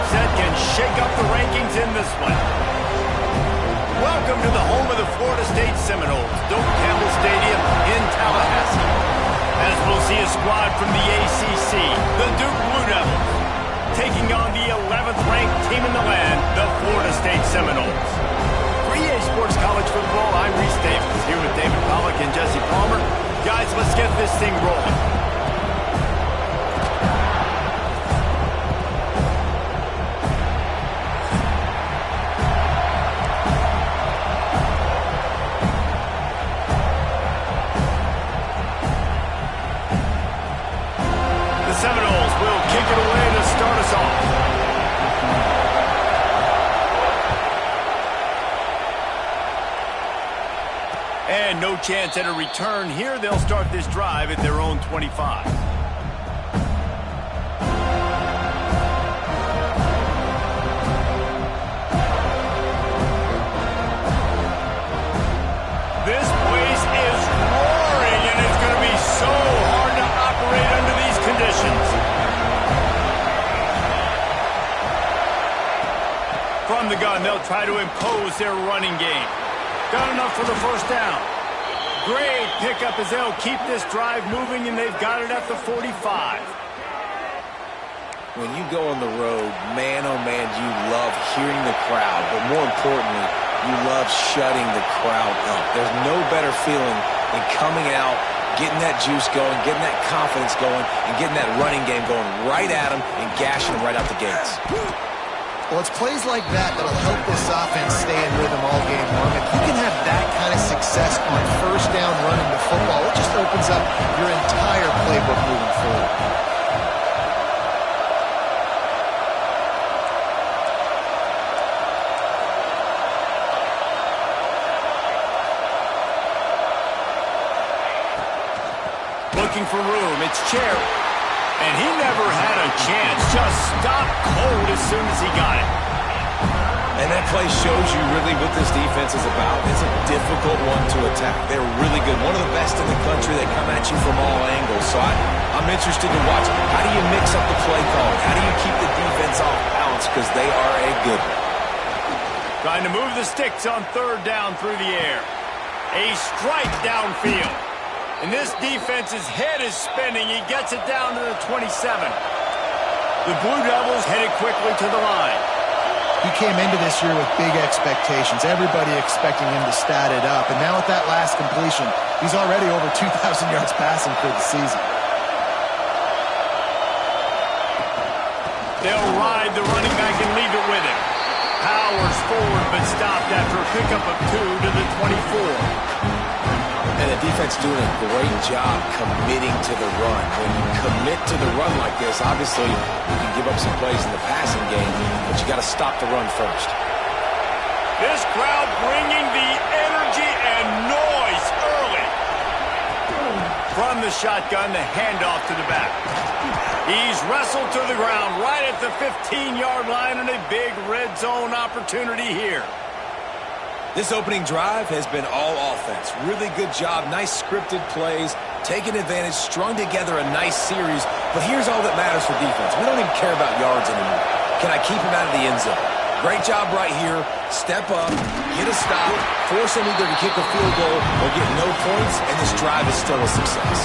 upset can shake up the rankings in this one. Welcome to the home of the Florida State Seminoles, Doak Campbell Stadium in Tallahassee. As we'll see a squad from the ACC, the Duke Blue Devils, taking on the 11th ranked team in the land, the Florida State Seminoles. For EA Sports College Football, I'm Reese Davis, here with David Pollack and Jesse Palmer. Guys, let's get this thing rolling. Seminoles will kick it away to start us off. And no chance at a return here. They'll start this drive at their own 25. This place is roaring, and it's going to be so hard to operate under these conditions. From the gun, they'll try to impose their running game. Got enough for the first down. Great pickup as they'll keep this drive moving, and they've got it at the 45. When you go on the road, man, oh man, you love hearing the crowd, but more importantly, you love shutting the crowd up. There's no better feeling than coming out, getting that juice going, getting that confidence going, and getting that running game going right at them and gashing them right out the gates. Well, it's plays like that that'll help this offense stay in rhythm all game long. If you can have that kind of success on first down running the football, it just opens up your entire playbook moving forward. Looking for room, it's Cherry. And he never had a chance, just stopped cold as soon as he got it. And that play shows you really what this defense is about. It's a difficult one to attack. They're really good. One of the best in the country. They come at you from all angles. So I'm interested to watch. How do you mix up the play calling? How do you keep the defense off balance? Because they are a good one. Trying to move the sticks on third down through the air. A strike downfield. And this defense's head is spinning. He gets it down to the 27. The Blue Devils headed quickly to the line. He came into this year with big expectations. Everybody expecting him to stat it up. And now with that last completion, he's already over 2,000 yards passing for the season. They'll ride the running back and leave it with him. Powers forward but stopped after a pickup of 2 to the 24. And the defense doing a great job committing to the run. When you commit to the run like this, obviously you can give up some plays in the passing game, but you got to stop the run first. This crowd bringing the energy and noise early. From the shotgun, the handoff to the back. He's wrestled to the ground right at the 15-yard line, and a big red zone opportunity here. This opening drive has been all offense. Really good job, nice scripted plays, taking advantage, strung together a nice series. But here's all that matters for defense. We don't even care about yards anymore. Can I keep him out of the end zone? Great job right here. Step up, get a stop, force him either to kick a field goal or get no points, and this drive is still a success.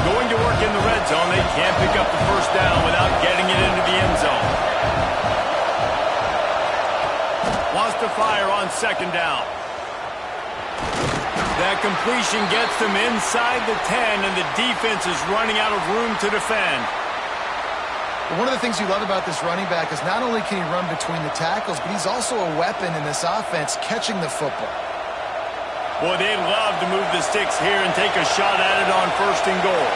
Going to work in the red zone. They can't pick up the first down without getting it into the end zone. Wants to fire on second down. That completion gets them inside the 10, and the defense is running out of room to defend. One of the things you love about this running back is not only can he run between the tackles, but he's also a weapon in this offense catching the football. Boy, they'd love to move the sticks here and take a shot at it on first and goal.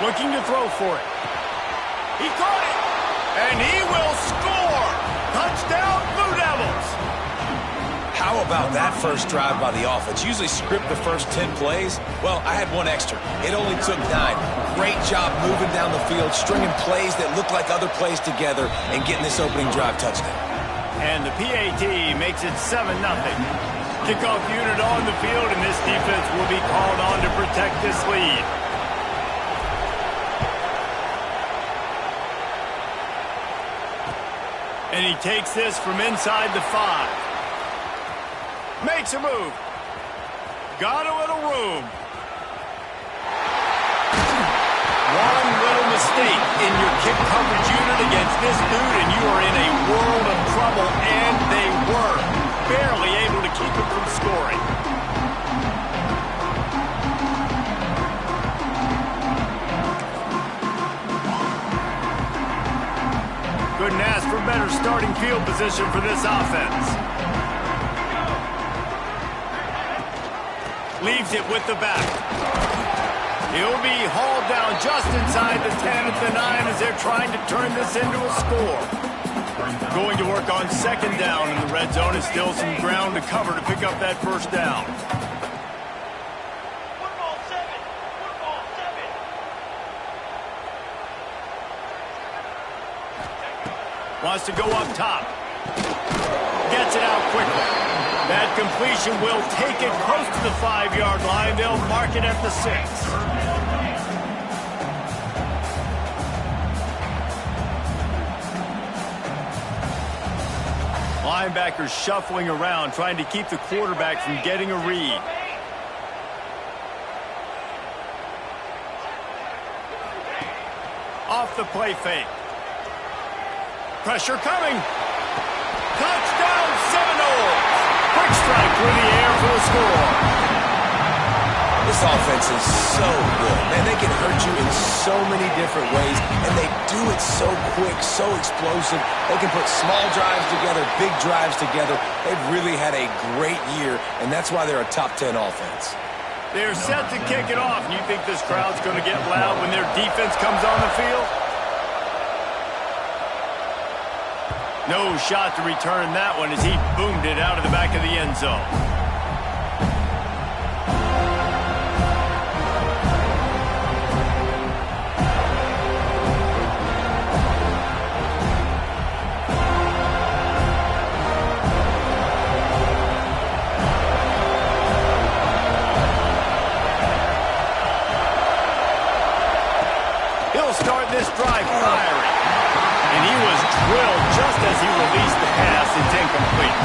Looking to throw for it. He caught it! And he will score! Touchdown, Blue Devils! How about that first drive by the offense? Usually script the first 10 plays. Well, I had one extra. It only took 9. Great job moving down the field, stringing plays that look like other plays together, and getting this opening drive touchdown. And the PAT makes it 7-0. Kickoff unit on the field, and this defense will be called on to protect this lead. And he takes this from inside the 5. Makes a move. Got a little room. One little mistake in your kick coverage unit against this dude, and you are in a world of trouble, and they were barely able to keep it from scoring. Couldn't ask for better starting field position for this offense. Leaves it with the back. He'll be hauled down just inside the 10 at the 9 as they're trying to turn this into a score. Going to work on second down in the red zone. Is still some ground to cover to pick up that first down. Wants to go up top. Gets it out quickly. That completion will take it close to the 5-yard line. They'll mark it at the 6. Linebackers shuffling around, trying to keep the quarterback from getting a read. Off the play fake. Pressure coming. Touchdown Seminoles. Quick strike through the air for the score. This offense is so good. Man, they can hurt you in so many different ways, and they do it so quick, so explosive. They can put small drives together, big drives together. They've really had a great year, and that's why they're a top 10 offense. They're set to kick it off, and you think this crowd's going to get loud when their defense comes on the field? No shot to return that one as he boomed it out of the back of the end zone. He'll start this drive firing. And he was drilled just as he released the pass. It's incomplete.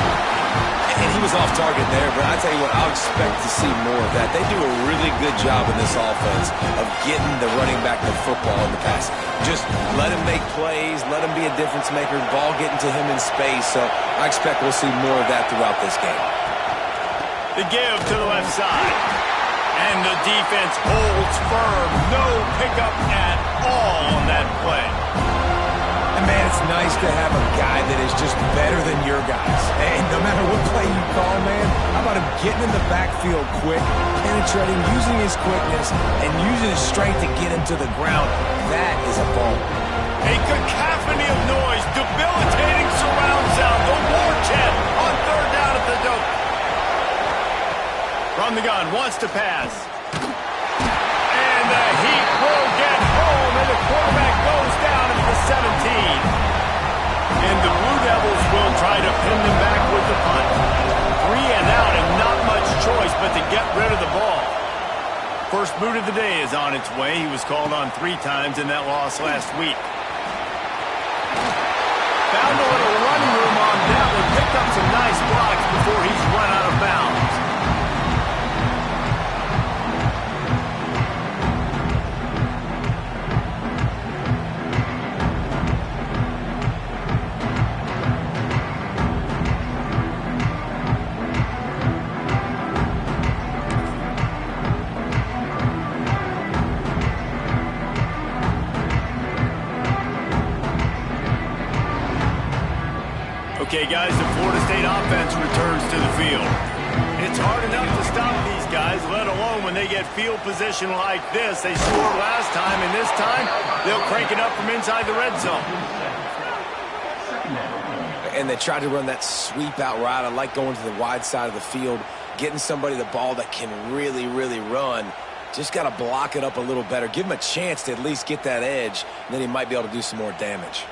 And he was off target there, but I tell you what, I'll expect to see more of that. They do a really good job in this offense of getting the running back the football in the pass. Just let him make plays, let him be a difference maker, ball getting to him in space. So I expect we'll see more of that throughout this game. The give to the left side. And the defense holds firm. No pickup at all on that play. And man, it's nice to have a guy that is just better than your guys. And no matter what play you call, man, how about him getting in the backfield quick, penetrating, using his quickness, and using his strength to get him to the ground. That is a ball. A cacophony of noise, debilitating surround sound. The war chant on third down at the dope. From the gun, wants to pass. And the heat will get home, and the quarterback goes down at the 17. And the Blue Devils will try to pin them back with the punt. 3 and out, and not much choice but to get rid of the ball. First boot of the day is on its way. He was called on 3 times in that loss last week. Found a little running room on that one. Picked up some nice blocks before he's run out of bounds. Okay, guys, the Florida State offense returns to the field. It's hard enough to stop these guys, let alone when they get field position like this. They scored last time, and this time they'll crank it up from inside the red zone. And they tried to run that sweep out route. I like going to the wide side of the field, getting somebody the ball that can really, really run. Just got to block it up a little better. Give him a chance to at least get that edge, and then he might be able to do some more damage.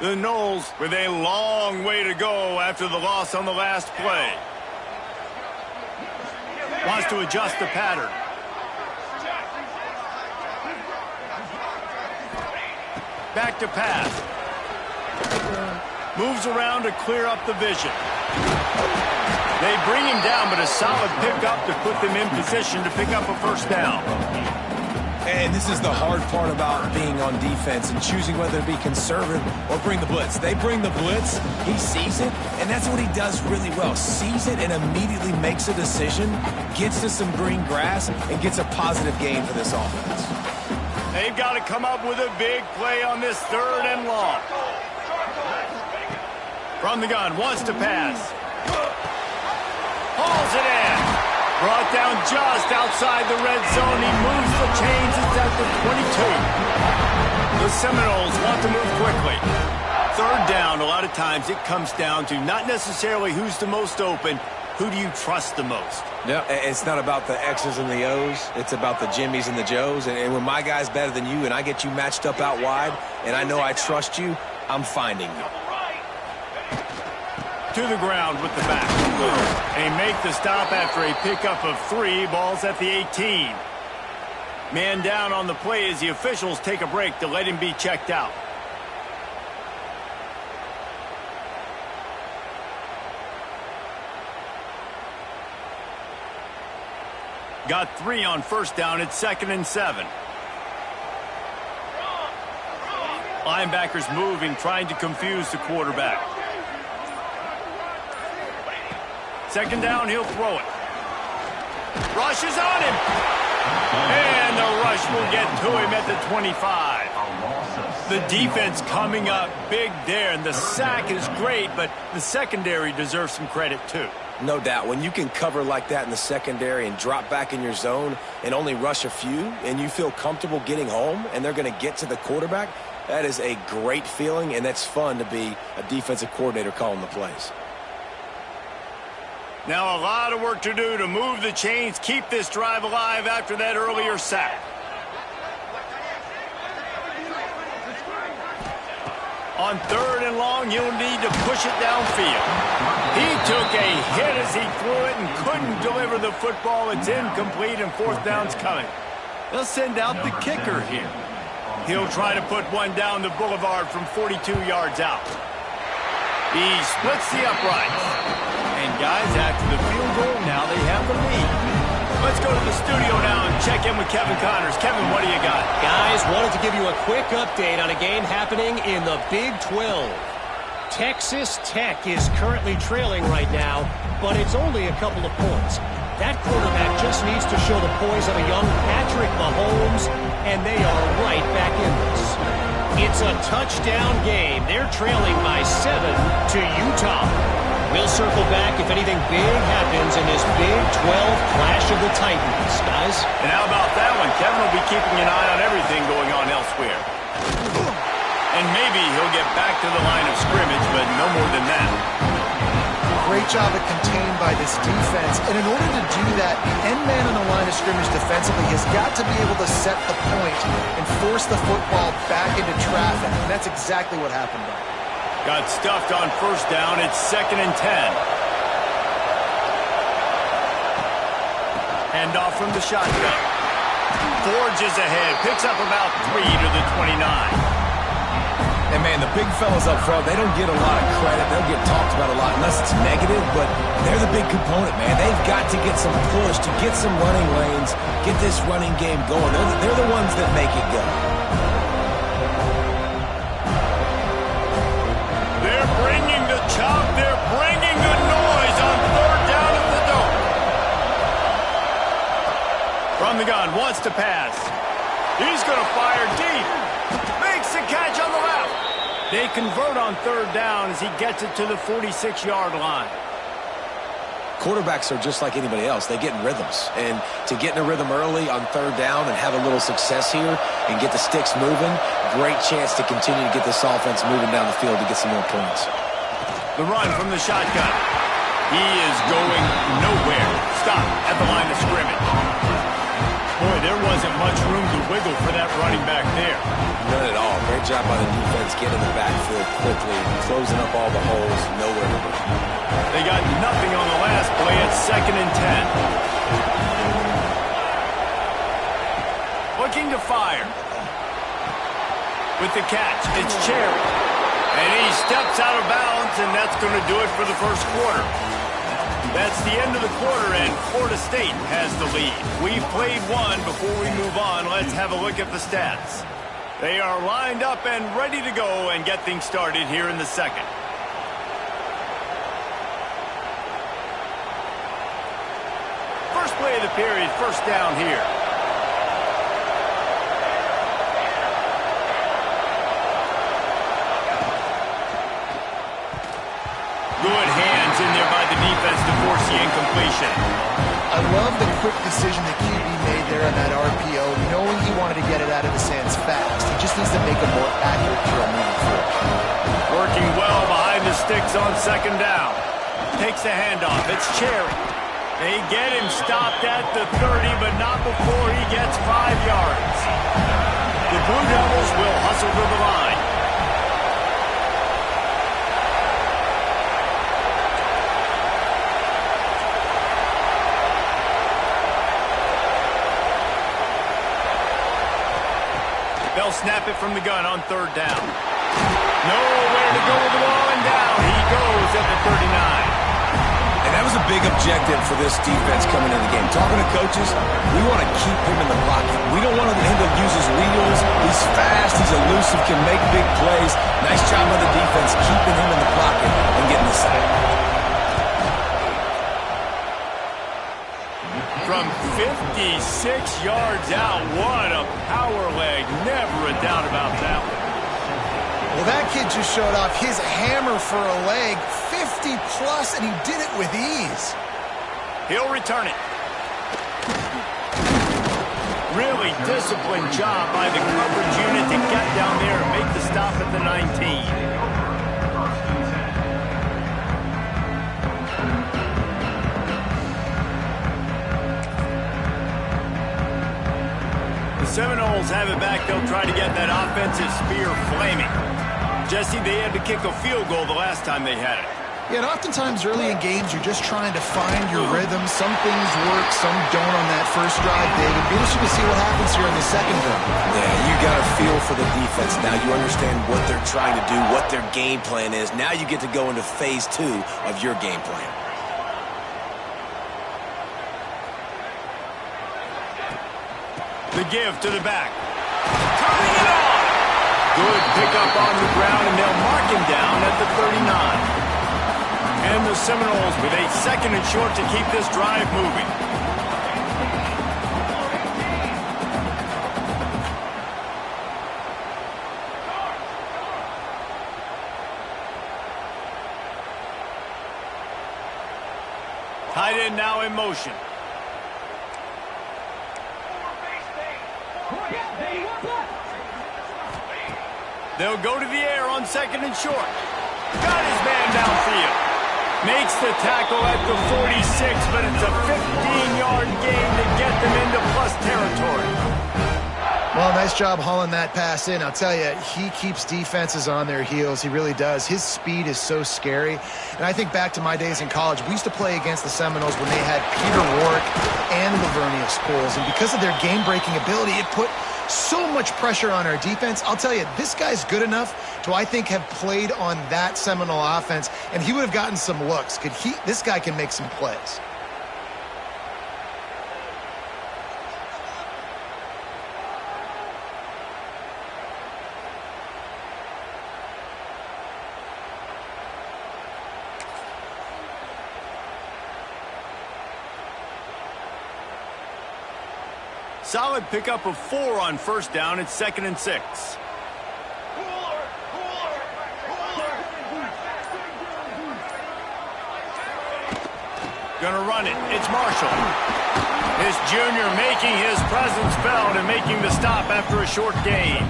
The Noles with a long way to go after the loss on the last play. Wants to adjust the pattern. Back to pass. Moves around to clear up the vision. They bring him down, but a solid pickup to put them in position to pick up a first down. And this is the hard part about being on defense and choosing whether to be conservative or bring the blitz. They bring the blitz, he sees it, and that's what he does really well. Sees it and immediately makes a decision, gets to some green grass, and gets a positive gain for this offense. They've got to come up with a big play on this 3rd and long. From the gun, wants to pass. Hauls it in. Brought down just outside the red zone. He moves the chains. It's at the 22. The Seminoles want to move quickly. 3rd down, a lot of times it comes down to not necessarily who's the most open, who do you trust the most? Yeah, it's not about the X's and the O's. It's about the Jimmies and the Joes. And when my guy's better than you and I get you matched up out wide and I know I trust you, I'm finding you. To the ground with the back. They make the stop after a pickup of 3. Ball's at the 18. Man down on the play as the officials take a break to let him be checked out. Got 3 on first down. It's 2nd and 7. Linebackers moving, trying to confuse the quarterback. 2nd down, he'll throw it. Rush is on him. And the rush will get to him at the 25. The defense coming up big there, and the sack is great, but the secondary deserves some credit too. No doubt. When you can cover like that in the secondary and drop back in your zone and only rush a few, and you feel comfortable getting home, and they're going to get to the quarterback, that is a great feeling, and that's fun to be a defensive coordinator calling the plays. Now a lot of work to do to move the chains, keep this drive alive after that earlier sack. On 3rd and long, you'll need to push it downfield. He took a hit as he threw it and couldn't deliver the football. It's incomplete and 4th down's coming. They'll send out the kicker here. He'll try to put one down the boulevard from 42 yards out. He splits the uprights. And guys, after the field goal, now they have the lead. Let's go to the studio now and check in with Kevin Connors. Kevin, what do you got? Guys, wanted to give you a quick update on a game happening in the Big 12. Texas Tech is currently trailing right now, but it's only a couple of points. That quarterback just needs to show the poise of a young Patrick Mahomes, and they are right back in this. It's a touchdown game. They're trailing by 7 to Utah. We'll circle back if anything big happens in this Big 12 clash of the Titans, guys. And how about that one? Kevin will be keeping an eye on everything going on elsewhere. And maybe he'll get back to the line of scrimmage, but no more than that. Great job at contained by this defense. And in order to do that, the end man on the line of scrimmage defensively has got to be able to set the point and force the football back into traffic. And that's exactly what happened there. Got stuffed on first down. It's 2nd and 10. Handoff from the shotgun. Forges ahead. Picks up about 3 to the 29. And, man, the big fellas up front, they don't get a lot of credit. They'll get talked about a lot unless it's negative, but they're the big component, man. They've got to get some push, to get some running lanes, get this running game going. They're the ones that make it go. They're bringing the chop. They're bringing the noise on 3rd down at the dome. From the gun, wants to pass. He's going to fire deep. Makes the catch on the left. They convert on 3rd down as he gets it to the 46-yard line. Quarterbacks are just like anybody else. They get in rhythms. And to get in a rhythm early on 3rd down and have a little success here and get the sticks moving, great chance to continue to get this offense moving down the field to get some more points. The run from the shotgun. He is going nowhere. Stop at the line of scrimmage. Boy, there wasn't much room to wiggle for that running back there. None at all. Great Great job by the defense getting the backfield quickly, closing up all the holes, nowhere to go. They got nothing on the last play. It's 2nd and 10. Looking to fire. With the catch, it's Cherry. And he steps out of bounds, and that's going to do it for the first quarter. That's the end of the quarter, and Florida State has the lead. We've played one. Before we move on, let's have a look at the stats. They are lined up and ready to go and get things started here in the second. First play of the period, first down here. Good hands in there by the defense to force the incompletion. I love the quick decision that QB made there on that RPO, knowing he wanted to get it out of his hands fast. He just needs to make a more accurate throw moving forward. Working well behind the sticks on 2nd down. Takes the handoff. It's Cherry. They get him stopped at the 30, but not before he gets 5 yards. The Blue Devils will hustle to the line. They'll snap it from the gun on 3rd down. Nowhere to go with the ball, and down he goes at the 39. And that was a big objective for this defense coming into the game. Talking to coaches, we want to keep him in the pocket. We don't want him to use his wheels. He's fast, he's elusive, can make big plays. Nice job by the defense keeping him in the pocket and getting the sack. From 56 yards out, what a power leg. Never a doubt about that one. Well, that kid just showed off his hammer for a leg, 50-plus, and he did it with ease. He'll return it. Really disciplined job by the coverage unit to get down there and make the stop at the 19. The Seminoles have it back. They'll try to get that offensive spear flaming. Jesse, they had to kick a field goal the last time they had it. Yeah, and oftentimes early in games, you're just trying to find your rhythm. Some things work, some don't on that first drive, David. Be interested to see what happens here in the second drive. Yeah, you got a feel for the defense. Now you understand what they're trying to do, what their game plan is. Now you get to go into phase 2 of your game plan. The give to the back. Turning it on. Good pickup on the ground, and they'll mark him down at the 39. And the Seminoles with a 2nd and short to keep this drive moving. Tight end now in motion. They'll go to the air on 2nd and short. Got his man downfield. Makes the tackle at the 46, but it's a 15-yard gain to get them into plus territory. Well, nice job hauling that pass in. I'll tell you, he keeps defenses on their heels. He really does. His speed is so scary. And I think back to my days in college, we used to play against the Seminoles when they had Peter Warrick and Lavernius Poles. And because of their game-breaking ability, it put so much pressure on our defense. I'll tell you, this guy's good enough to, I think, have played on that Seminole offense, and he would have gotten some looks. This guy can make some plays. Solid pickup of 4 on first down. It's 2nd and 6. Gonna run it. It's Marshall. This junior making his presence felt and making the stop after a short gain.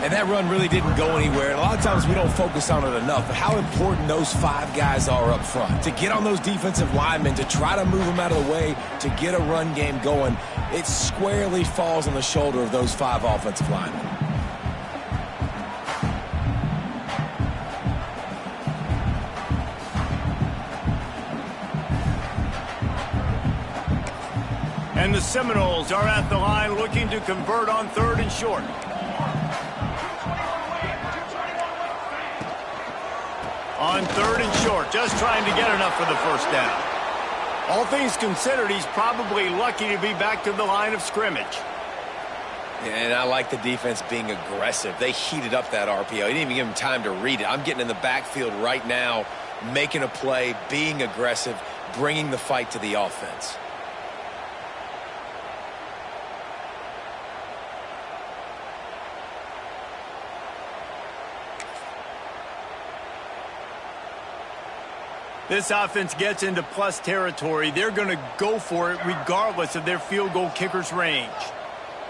And that run really didn't go anywhere. And a lot of times we don't focus on it enough, but how important those 5 guys are up front. To get on those defensive linemen, to try to move them out of the way, to get a run game going, it squarely falls on the shoulder of those 5 offensive linemen. And the Seminoles are at the line looking to convert on 3rd and short. On 3rd and short, just trying to get enough for the first down. All things considered, he's probably lucky to be back to the line of scrimmage. And I like the defense being aggressive. They heated up that RPO. He didn't even give him time to read it. I'm getting in the backfield right now, making a play, being aggressive, bringing the fight to the offense. This offense gets into plus territory. They're going to go for it regardless of their field goal kicker's range.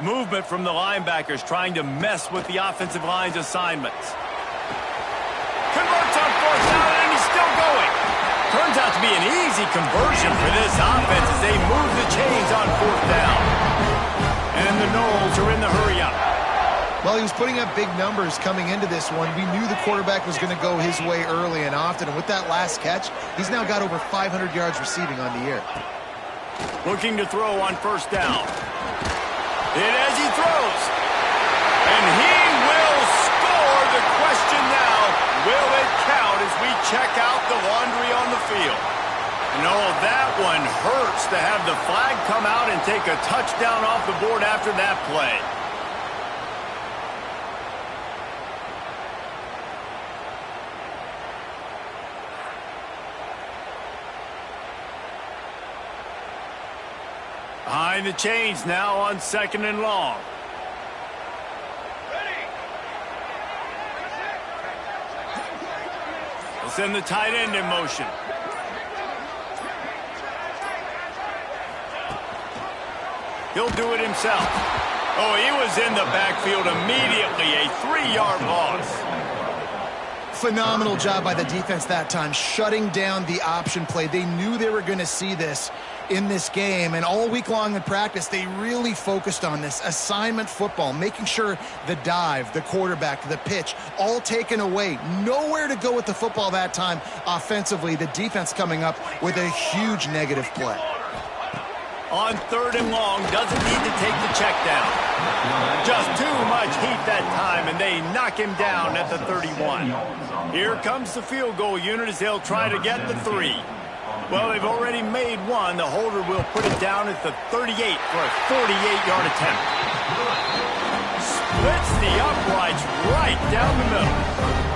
Movement from the linebackers trying to mess with the offensive line's assignments. Converts on 4th down, and he's still going. Turns out to be an easy conversion for this offense as they move the chains on 4th down. And the Noles are in the hurry-up. Well, he was putting up big numbers coming into this one. We knew the quarterback was going to go his way early and often. And with that last catch, he's now got over 500 yards receiving on the year. Looking to throw on 1st down. And as he throws. And he will score. The question now, will it count as we check out the laundry on the field? No, that one hurts to have the flag come out and take a touchdown off the board after that play. Behind the chains now on 2nd and long. We'll send the tight end in motion. He'll do it himself. Oh, he was in the backfield immediately. A 3-yard loss. Phenomenal job by the defense that time, shutting down the option play. They knew they were going to see this in this game, and all week long in practice, they really focused on this assignment football, making sure the dive, the quarterback, the pitch, all taken away. Nowhere to go with the football that time offensively. The defense coming up with a huge negative play. On 3rd and long, doesn't need to take the check down. Just too much heat that time, and they knock him down at the 31. Here comes the field goal unit as they'll try to get the 3. Well, they've already made one. The holder will put it down at the 38 for a 48-yard attempt. Splits the uprights right down the middle.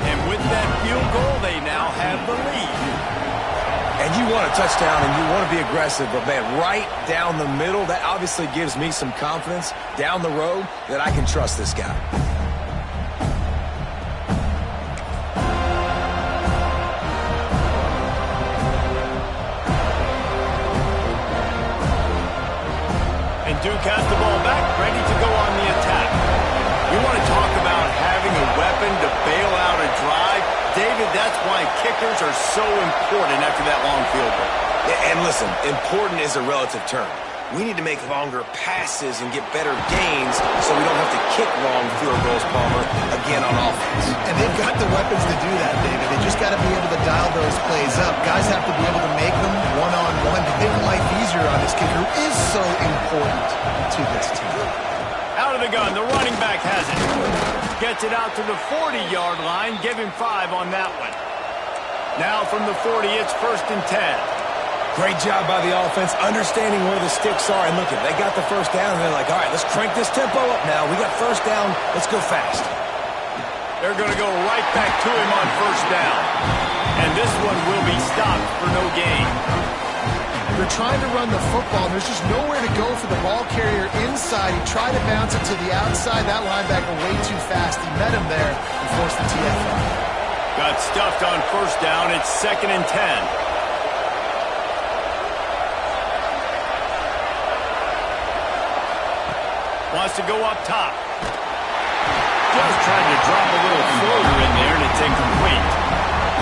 And with that field goal, they now have the lead. And you want a touchdown and you want to be aggressive, but man, right down the middle, that obviously gives me some confidence down the road that I can trust this guy. And Duke has the ball back, ready to go on the attack. You want to talk about having a weapon to bail out a drive? David, that's why kickers are so important after that long field goal. And listen, important is a relative term. We need to make longer passes and get better gains so we don't have to kick long field goals, Palmer, again on offense. And they've got the weapons to do that, David. They just got to be able to dial those plays up. Guys have to be able to make them one-on-one to make life easier on this kicker, who is so important to this team. Out of the gun, the running back has it. Gets it out to the 40-yard line. Give him 5 on that one. Now from the 40, it's 1st and 10. Great job by the offense, understanding where the sticks are. And look, they got the first down, and they're like, all right, let's crank this tempo up now. We got first down. Let's go fast. They're going to go right back to him on 1st down. And this one will be stopped for no gain. They're trying to run the football, and there's just nowhere to go for the ball carrier inside. He tried to bounce it to the outside. That linebacker way too fast. He met him there and forced the TFL. Got stuffed on 1st down. It's 2nd and 10. Wants to go up top. Just trying to drop a little floater in there, and it's incomplete.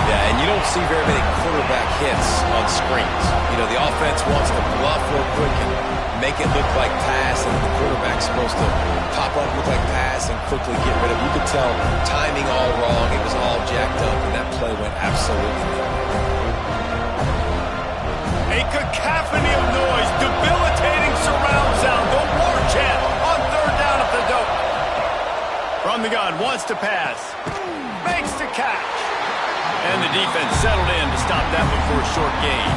Yeah, and you don't see very many quarterback hits on screens. You know, the offense wants to bluff real quick and make it look like pass, and the quarterback's supposed to pop up, look like pass, and quickly get rid of it. You could tell timing all wrong. It was all jacked up, and that play went absolutely nowhere. A cacophony of noise, debilitating surround sound. The war chant on third down at the dope. From the gun, wants to pass. Makes the catch. And the defense settled in to stop that before a short gain.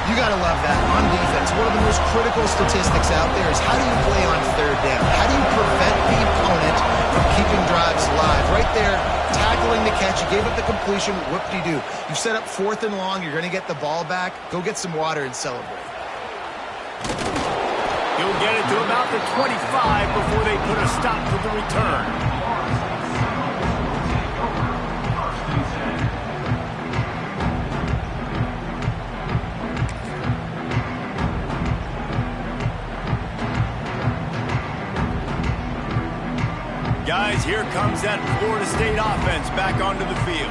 You got to love that. On defense, one of the most critical statistics out there is how do you play on third down? How do you prevent the opponent from keeping drives alive? Right there, tackling the catch. You gave up the completion. Whoop-de-doo. You've set up 4th and long. You're going to get the ball back. Go get some water and celebrate. He'll get it to about the 25 before they put a stop to the return. Guys, here comes that Florida State offense back onto the field.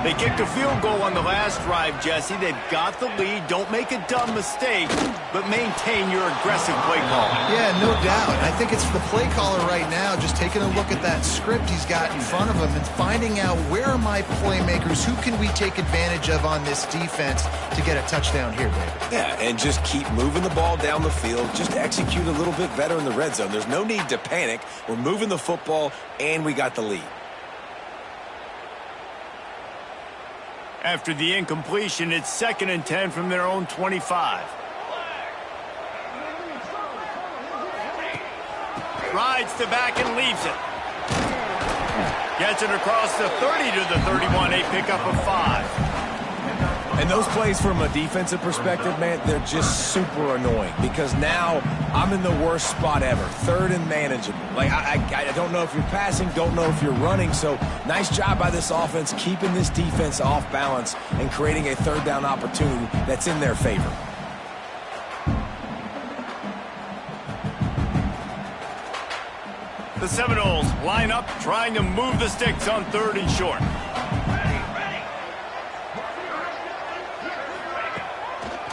They kicked a field goal on the last drive, Jesse. They've got the lead. Don't make a dumb mistake, but maintain your aggressive play call. Yeah, no doubt. I think it's the play caller right now just taking a look at that script he's got in front of him and finding out where are my playmakers, who can we take advantage of on this defense to get a touchdown here, David. Yeah, and just keep moving the ball down the field. Just execute a little bit better in the red zone. There's no need to panic. We're moving the football, and we got the lead. After the incompletion, it's 2nd and 10 from their own 25. Rides to back and leaves it. Gets it across the 30 to the 31, a pickup of 5. And those plays from a defensive perspective, man, they're just super annoying because now I'm in the worst spot ever, 3rd and manageable. Like, I don't know if you're passing, don't know if you're running, so nice job by this offense keeping this defense off balance and creating a 3rd down opportunity that's in their favor. The Seminoles line up trying to move the sticks on 3rd and short.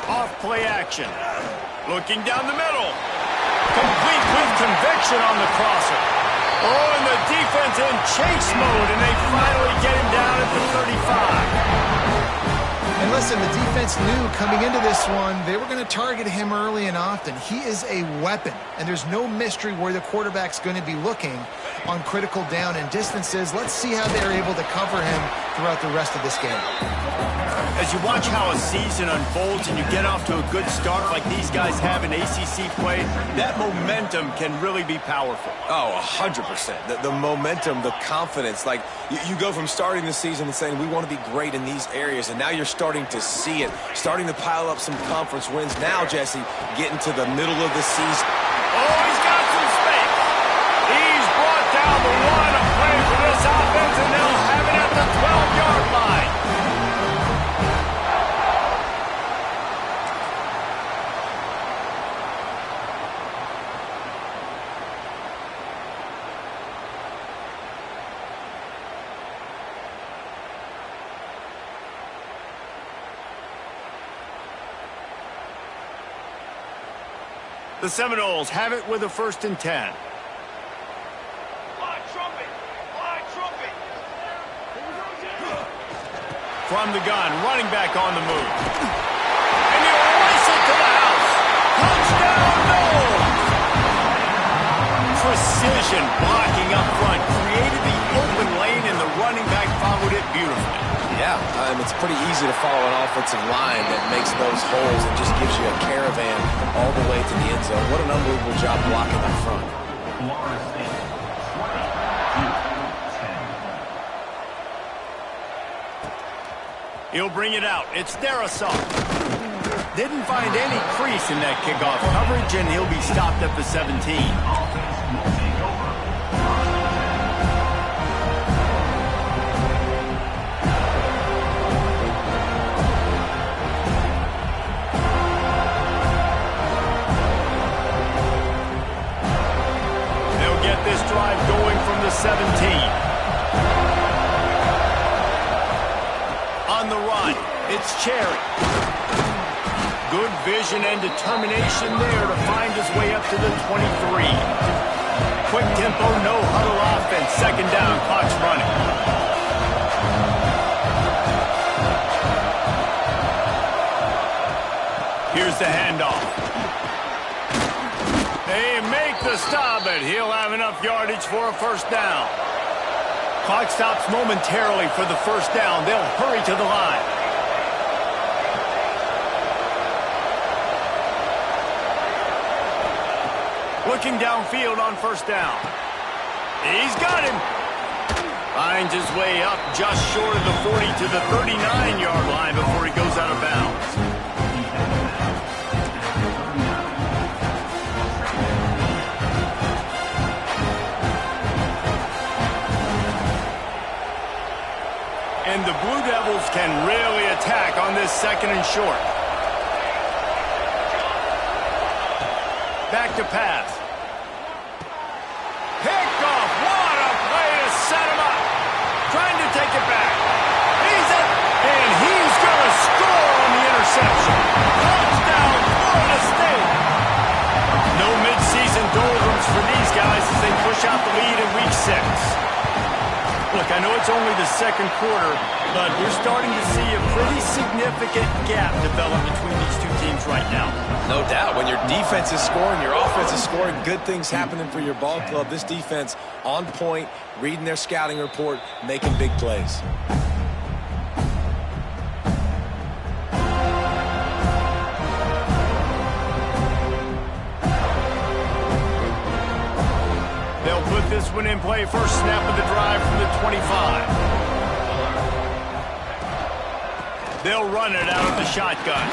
Off play action. Looking down the middle. Complete with conviction on the crosser. Oh, and the defense in chase mode, and they finally get him down at the 35. And listen, the defense knew coming into this one, they were going to target him early and often. He is a weapon, and there's no mystery where the quarterback's going to be looking on critical down and distances. Let's see how they're able to cover him throughout the rest of this game. As you watch how a season unfolds and you get off to a good start like these guys have in ACC play, that momentum can really be powerful. Oh, 100%. The momentum, the confidence. Like, you go from starting the season and saying, we want to be great in these areas, and now you're starting to see it, starting to pile up some conference wins. Now, Jesse, getting to the middle of the season. Oh, he's got some space. He's brought down the one, a play for this offense, and they'll have it at the 12-yard line. The Seminoles have it with a 1st and 10. Fly trumpet! Fly trumpet! From the gun, running back on the move. And he'll race it to the house. Touchdown, Noles! Precision blocking up front created the open lane, and the running back followed it beautifully. Yeah, it's pretty easy to follow an offensive line that makes those holes and just gives you a caravan all the way to the end zone. What an unbelievable job blocking up front. He'll bring it out. It's Darrisaw. Didn't find any crease in that kickoff coverage, and he'll be stopped at the 17. This drive going from the 17. On the run, it's Cherry. Good vision and determination there to find his way up to the 23. Quick tempo, no huddle offense. 2nd down, clock's running. good. He'll have enough yardage for a first down. Clock stops momentarily for the first down. They'll hurry to the line. Looking downfield on first down. He's got him. Finds his way up just short of the 40 to the 39-yard line before he goes out of bounds. And the Blue Devils can really attack on this second and short. Back to pass. Picked off. What a play to set him up. Trying to take it back. He's up. And he's going to score on the interception. Touchdown, Florida State. No midseason doldrums for these guys as they push out the lead in Week 6. Look, I know it's only the second quarter, but we're starting to see a pretty significant gap develop between these two teams right now. No doubt. When your defense is scoring, your offense is scoring, good things happening for your ball club. This defense on point, reading their scouting report, making big plays. They'll put this one in play. First snap of the drive from the 25. They'll run it out of the shotgun.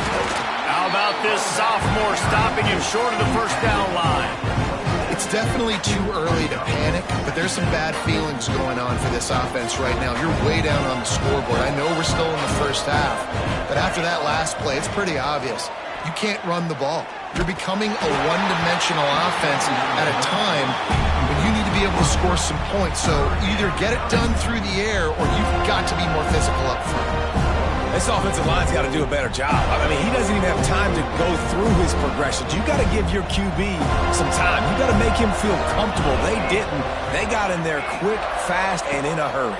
How about this sophomore stopping him short of the first down line? It's definitely too early to panic, but there's some bad feelings going on for this offense right now. You're way down on the scoreboard. I know we're still in the first half, but after that last play, it's pretty obvious. You can't run the ball. You're becoming a one-dimensional offense at a time when you need to be able to score some points. So either get it done through the air or you've got to be more physical up front. This offensive line's got to do a better job. I mean, he doesn't even have time to go through his progressions. You got to give your QB some time. You got to make him feel comfortable. They didn't. They got in there quick, fast, and in a hurry.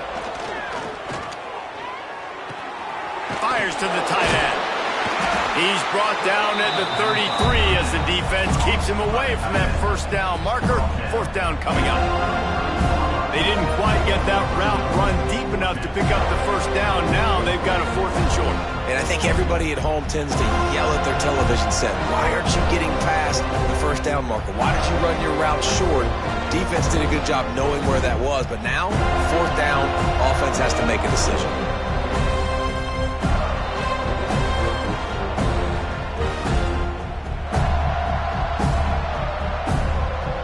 Fires to the tight end. He's brought down at the 33 as the defense keeps him away from that first down marker. Fourth down coming up. They didn't quite get that route run deep enough to pick up the first down. Now they've got a fourth and short. And I think everybody at home tends to yell at their television set, why aren't you getting past the first down marker? Why did you run your route short? Defense did a good job knowing where that was, but now, fourth down, offense has to make a decision.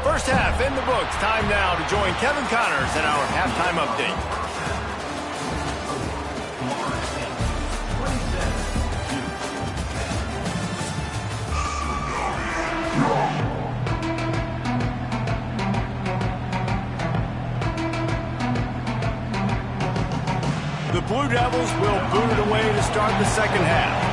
First half in the books. Time now to join Kevin Connors in our halftime update. The Blue Devils will boot it away to start the second half.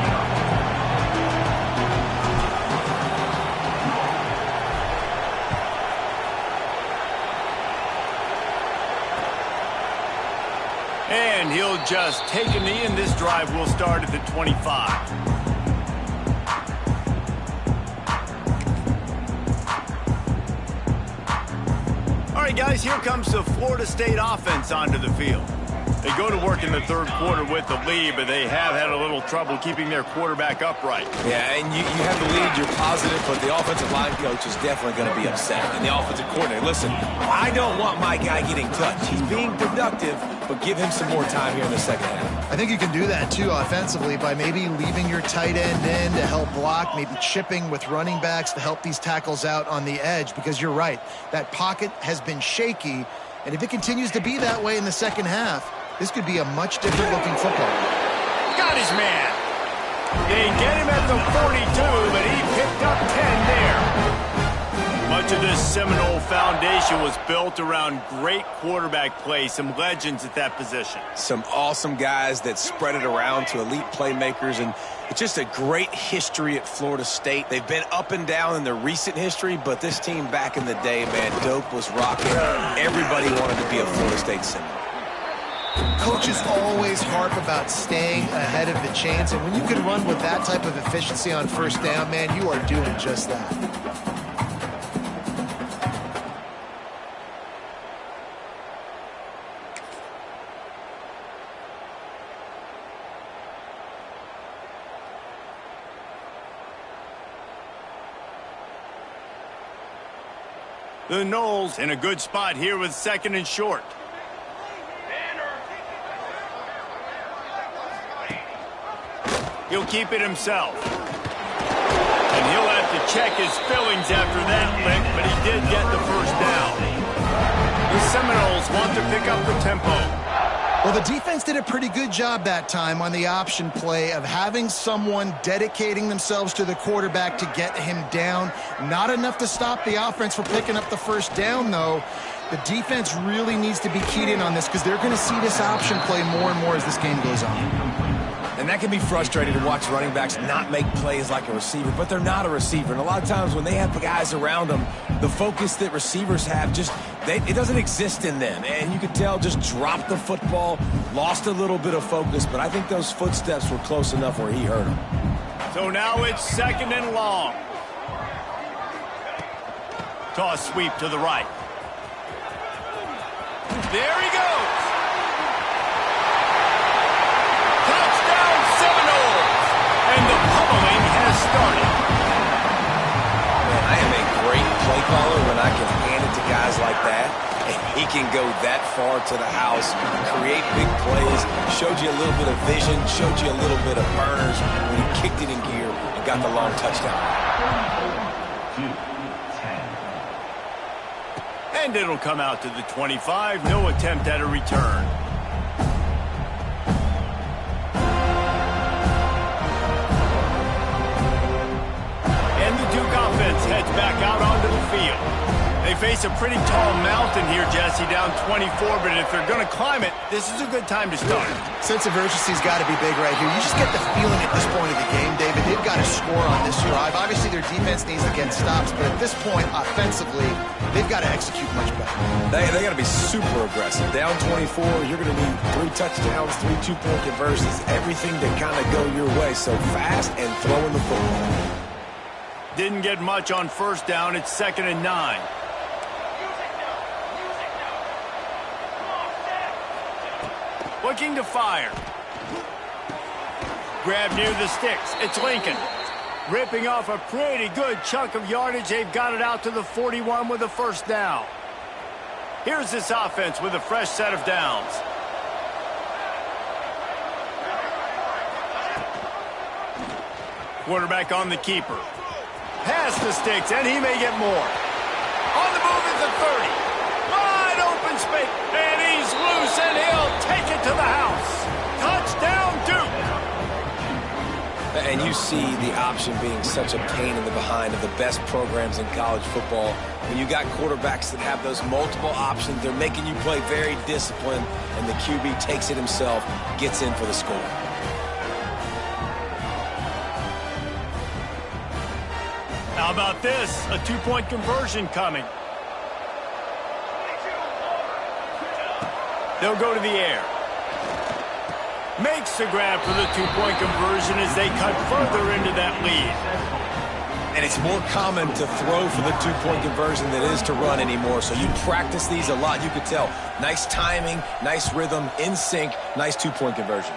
And he'll just take a knee, and this drive will start at the 25. All right, guys, here comes the Florida State offense onto the field. They go to work in the third quarter with the lead, but they have had a little trouble keeping their quarterback upright. Yeah, and you have the lead, you're positive, but the offensive line coach is definitely going to be upset. And the offensive coordinator, listen, I don't want my guy getting touched. He's being productive, but give him some more time here in the second half. I think you can do that, too, offensively, by maybe leaving your tight end in to help block, maybe chipping with running backs to help these tackles out on the edge, because you're right, that pocket has been shaky, and if it continues to be that way in the second half, this could be a much different looking football. Got his man. They get him at the 42, but he picked up 10 there. Much of this Seminole foundation was built around great quarterback play, some legends at that position. Some awesome guys that spread it around to elite playmakers, and it's just a great history at Florida State. They've been up and down in their recent history, but this team back in the day, man, Doak was rocking. Everybody wanted to be a Florida State Seminole. Coaches always harp about staying ahead of the chains, and when you can run with that type of efficiency on first down, man, you are doing just that. The Noles in a good spot here with 2nd and short. He'll keep it himself. And he'll have to check his fillings after that lick, but he did get the first down. The Seminoles want to pick up the tempo. Well, the defense did a pretty good job that time on the option play of having someone dedicating themselves to the quarterback to get him down. Not enough to stop the offense from picking up the first down, though. The defense really needs to be keyed in on this because they're going to see this option play more and more as this game goes on. And that can be frustrating to watch running backs not make plays like a receiver, but they're not a receiver. And a lot of times when they have the guys around them, the focus that receivers have it doesn't exist in them. And you could tell just dropped the football, lost a little bit of focus, but I think those footsteps were close enough where he heard them. So now it's 2nd and long. Toss sweep to the right. There he goes. Touchdown Seminoles. And the pummeling has started. Man, I am a great play caller when I can hand it to guys like that. And he can go that far to the house, create big plays, showed you a little bit of vision, showed you a little bit of burners when he kicked it in gear and got the long touchdown. And it'll come out to the 25. No attempt at a return. And the Duke offense heads back out onto the field. They face a pretty tall mountain here, Jesse, down 24, but if they're going to climb it, this is a good time to start. Sense of urgency's got to be big right here. You just get the feeling at this point of the game, David, they've got to score on this drive. Obviously, their defense needs to get stops, but at this point, offensively, they've got to execute much better. They got to be super aggressive. Down 24, you're going to need 3 touchdowns, 3 two-point conversions, everything to kind of go your way. So fast and throwing the football. Didn't get much on first down. It's 2nd and 9. Looking to fire. Grab near the sticks. It's Lincoln. Ripping off a pretty good chunk of yardage. They've got it out to the 41 with a first down. Here's this offense with a fresh set of downs. Quarterback on the keeper. Past the sticks, and he may get more. On the move at the 30. Wide open space. And he's loose, and he'll take it to the house. Touchdown, Duke. And you see the option being such a pain in the behind of the best programs in college football. When you got quarterbacks that have those multiple options, they're making you play very disciplined, and the QB takes it himself, gets in for the score. How about this? A two-point conversion coming. They'll go to the air. Makes the grab for the two-point conversion as they cut further into that lead. And it's more common to throw for the two-point conversion than it is to run anymore. So you practice these a lot. You could tell. Nice timing, nice rhythm, in sync, nice two-point conversion.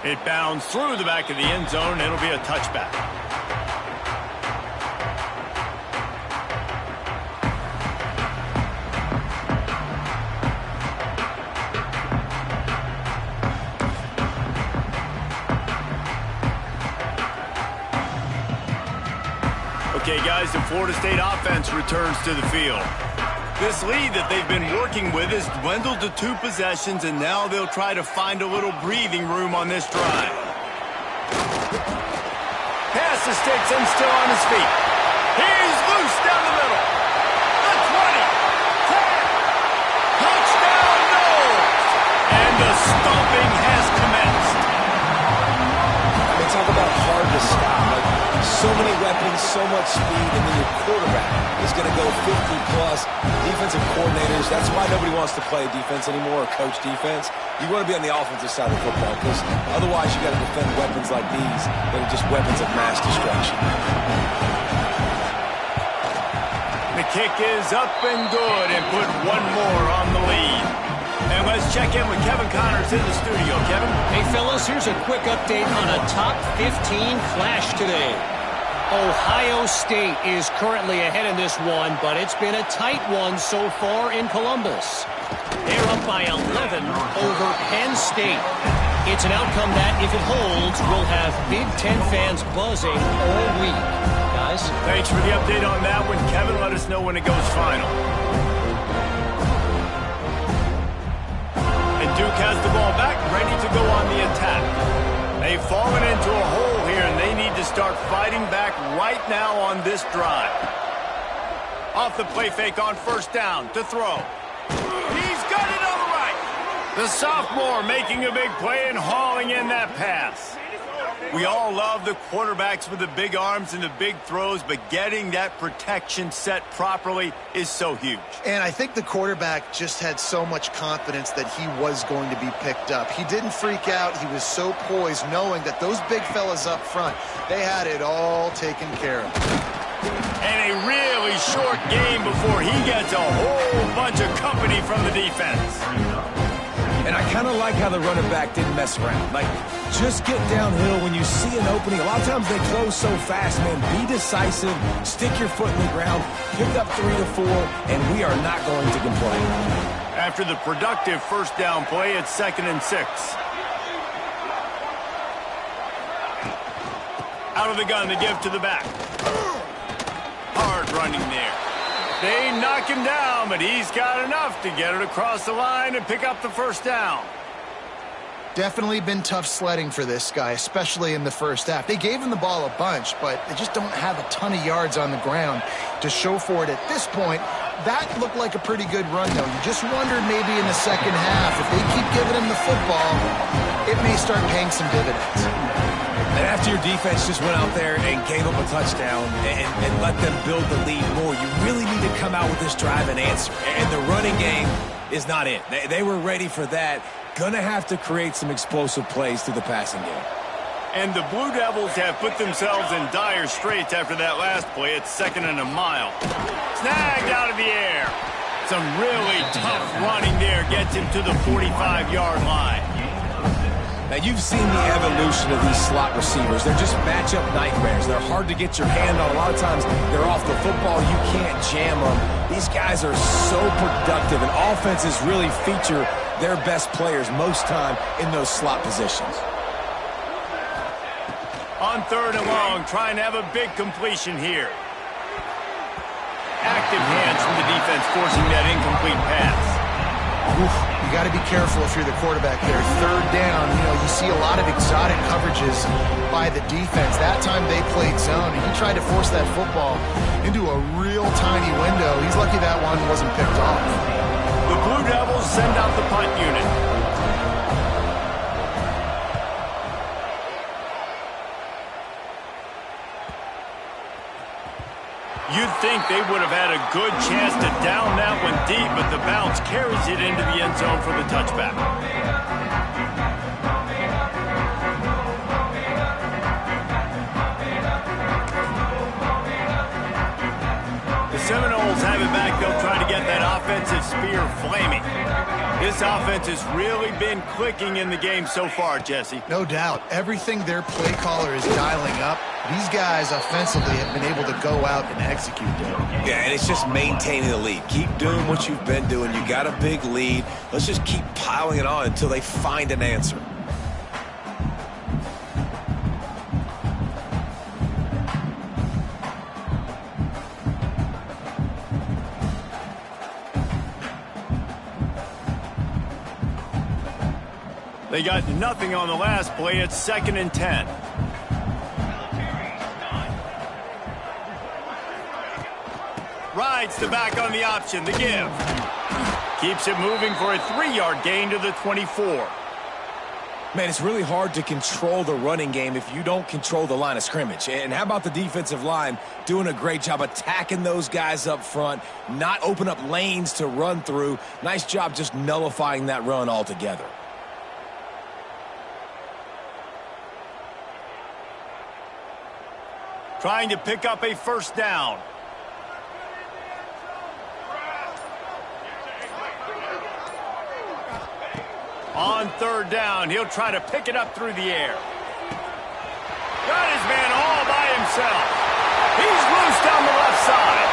It bounds through the back of the end zone. It'll be a touchback. Okay, guys, the Florida State offense returns to the field. This lead that they've been working with has dwindled to 2 possessions, and now they'll try to find a little breathing room on this drive. Pass the sticks and still on his feet. He's loose down the middle. The 20. 10. Touchdown, Noles. And the stomping has commenced. I mean, talk about hard to stop. Like, so many weapons, so much speed, and then your quarterback is going to go 50-plus. Defensive coordinators, that's why nobody wants to play defense anymore or coach defense. You want to be on the offensive side of the football because otherwise you got to defend weapons like these that are just weapons of mass destruction. The kick is up and good and put one more on the lead. And let's check in with Kevin Connors in the studio. Kevin? Hey, fellas, here's a quick update on a top 15 clash today. Ohio State is currently ahead in this one, but it's been a tight one so far in Columbus. They're up by 11 over Penn State. It's an outcome that, if it holds, will have Big Ten fans buzzing all week. Guys? Thanks for the update on that one, Kevin. Let us know when it goes final. And Duke has the ball back, ready to go on the attack. They've fallen into a hole here, and they need to start fighting back right now on this drive. Off the play fake on first down to throw. He's got it on the right. The sophomore making a big play and hauling in that pass. We all love the quarterbacks with the big arms and the big throws, but getting that protection set properly is so huge. And I think the quarterback just had so much confidence that he was going to be picked up. He didn't freak out. He was so poised, knowing that those big fellas up front, they had it all taken care of. And a really short game before he gets a whole bunch of company from the defense. And I kind of like how the running back didn't mess around. Like, just get downhill when you see an opening. A lot of times they close so fast, man. Be decisive, stick your foot in the ground, pick up 3 to 4, and we are not going to complain. After the productive first down play, it's 2nd and 6. Out of the gun to give to the back. Hard running there. They knock him down, but he's got enough to get it across the line and pick up the first down. Definitely been tough sledding for this guy, especially in the first half. They gave him the ball a bunch, but they just don't have a ton of yards on the ground to show for it at this point. That looked like a pretty good run, though. You just wondered maybe in the second half, if they keep giving him the football, it may start paying some dividends. And after your defense just went out there and gave up a touchdown and let them build the lead more, you really need to come out with this drive and answer. And the running game is not it. They were ready for that. Gonna have to create some explosive plays through the passing game. And the Blue Devils have put themselves in dire straits after that last play. It's 2nd and a mile. Snagged out of the air. Some really tough running there gets him to the 45-yard line. Now, you've seen the evolution of these slot receivers. They're just matchup nightmares. They're hard to get your hand on. A lot of times, they're off the football. You can't jam them. These guys are so productive, and offenses really feature their best players most time in those slot positions. On 3rd and long, trying to have a big completion here. Active hands from the defense forcing that incomplete pass. Oof, you got to be careful if you're the quarterback there. 3rd down, you see a lot of exotic coverages by the defense. That time they played zone, and he tried to force that football into a real tiny window. He's lucky that one wasn't picked off. The Blue Devils send out the punt unit. You'd think they would have had a good chance to down that one deep, but the bounce carries it into the end zone for the touchback. The Seminoles have it back. They'll try to get that offensive spear flaming. This offense has really been clicking in the game so far, Jesse. No doubt. Everything their play caller is dialing up, these guys offensively have been able to go out and execute them. Yeah, and it's just maintaining the lead. Keep doing what you've been doing. You got a big lead. Let's just keep piling it on until they find an answer. They got nothing on the last play. It's 2nd and 10. Rides the back on the option, the give. Keeps it moving for a 3-yard gain to the 24. Man, it's really hard to control the running game if you don't control the line of scrimmage. And how about the defensive line doing a great job attacking those guys up front, not open up lanes to run through. Nice job just nullifying that run altogether. Trying to pick up a first down. On 3rd down, he'll try to pick it up through the air. Got his man all by himself. He's loose down the left side.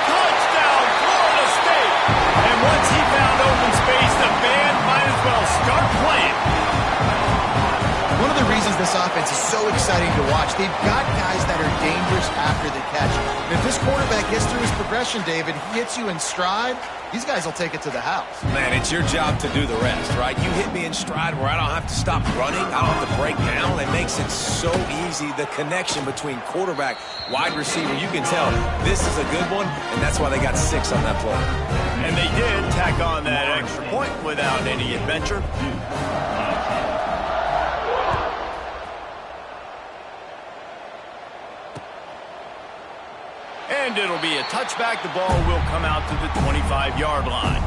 Touchdown, Florida State. And once he found open space, the band might as well start playing. One of the reasons this offense is so exciting to watch, they've got guys that are dangerous after the catch. And if this quarterback gets through his progression, David, he hits you in stride, these guys will take it to the house. Man, it's your job to do the rest, right? You hit me in stride where I don't have to stop running. I don't have to break down. It makes it so easy. The connection between quarterback, wide receiver, you can tell this is a good one, and that's why they got 6 on that play. And they did tack on that extra point without any adventure. And it'll be a touchback. The ball will come out to the 25-yard line.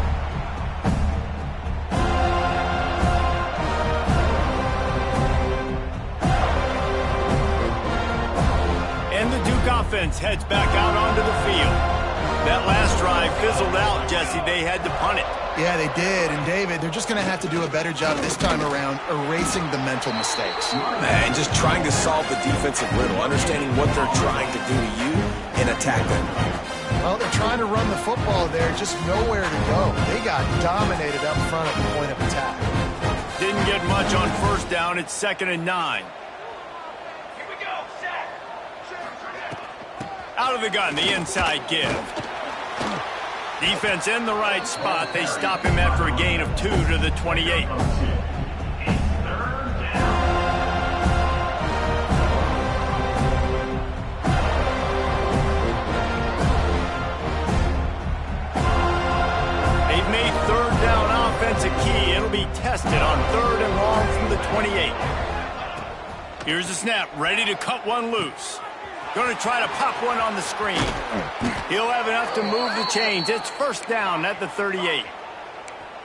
And the Duke offense heads back out onto the field. That last drive fizzled out, Jesse. They had to punt it. Yeah, they did. And, David, they're just going to have to do a better job this time around erasing the mental mistakes. Man, just trying to solve the defensive riddle, understanding what they're trying to do to you and attack them. Well, they're trying to run the football there, just nowhere to go. They got dominated up front at the point of attack. Didn't get much on first down. It's 2nd and 9. Here we go, set. Out of the gun, the inside give. Defense in the right spot. They stop him after a gain of 2 to the 28. They've made 3rd down offense a key. It'll be tested on 3rd and long from the 28. Here's the snap, ready to cut one loose. Going to try to pop one on the screen. He'll have enough to move the chains. It's 1st down at the 38.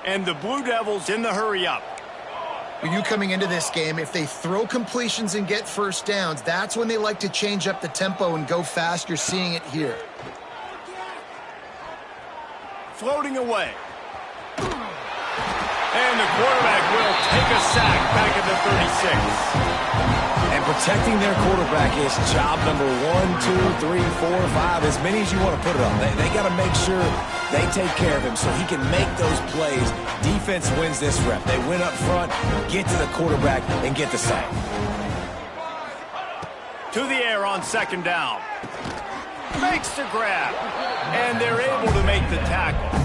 And the Blue Devils in the hurry-up. When you coming into this game, if they throw completions and get 1st downs, that's when they like to change up the tempo and go fast. You're seeing it here. Floating away. And the quarterback will take a sack back at the 36. And protecting their quarterback is job number 1, 2, 3, 4, 5, as many as you want to put it on. They got to make sure they take care of him so he can make those plays. Defense wins this rep. They win up front, get to the quarterback, and get the sack. To the air on 2nd down. Makes the grab. And they're able to make the tackle.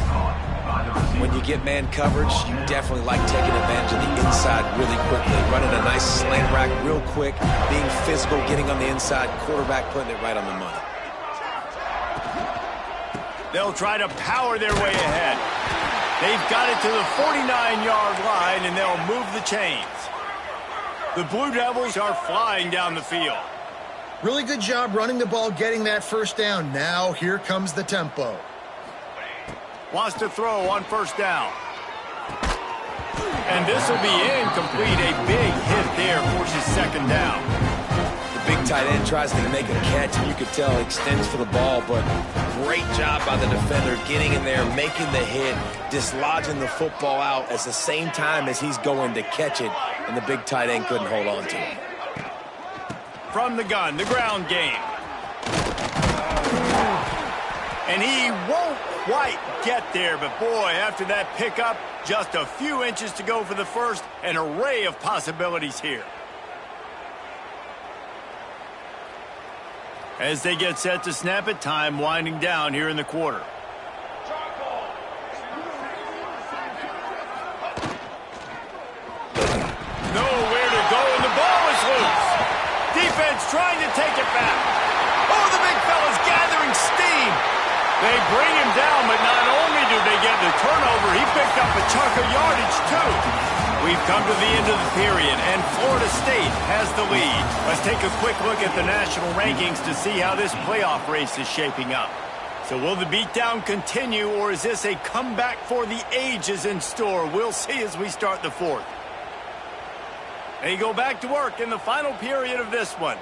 When you get man coverage, you definitely like taking advantage of the inside really quickly. Running a nice slant rack real quick, being physical, getting on the inside, quarterback putting it right on the money. They'll try to power their way ahead. They've got it to the 49-yard line, and they'll move the chains. The Blue Devils are flying down the field. Really good job running the ball, getting that 1st down. Now here comes the tempo. Wants to throw on 1st down. And this will be incomplete. A big hit there forces 2nd down. The big tight end tries to make a catch, and you could tell extends for the ball, but great job by the defender getting in there, making the hit, dislodging the football out at the same time as he's going to catch it, and the big tight end couldn't hold on to it. From the gun, the ground game. And he won't quite get there, but boy, after that pickup, just a few inches to go for the first. An array of possibilities here. As they get set to snap it, time winding down here in the quarter. Nowhere to go, and the ball is loose. Defense trying to take it back. Oh, the big fella's gathering steam. They bring him down, but not only do they get the turnover, he picked up a chunk of yardage, too. We've come to the end of the period, and Florida State has the lead. Let's take a quick look at the national rankings to see how this playoff race is shaping up. So will the beatdown continue, or is this a comeback for the ages in store? We'll see as we start the 4th. They go back to work in the final period of this one.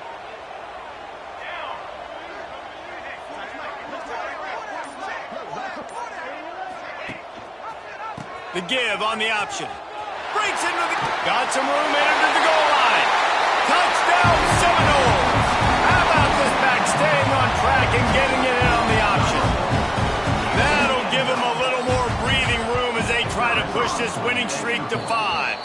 The give on the option. Breaks into the... Got some room, entered the goal line. Touchdown, Seminoles. How about this backstage? track and getting it in on the option. That'll give them a little more breathing room as they try to push this winning streak to 5.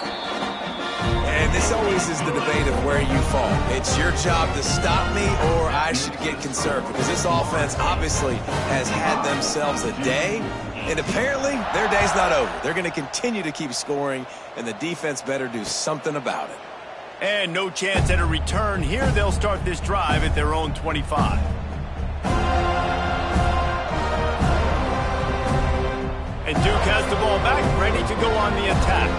And this always is the debate of where you fall. It's your job to stop me, or I should get conservative, because this offense obviously has had themselves a day, and apparently their day's not over. They're going to continue to keep scoring, and the defense better do something about it. And no chance at a return here. They'll start this drive at their own 25. And Duke has the ball back, ready to go on the attack.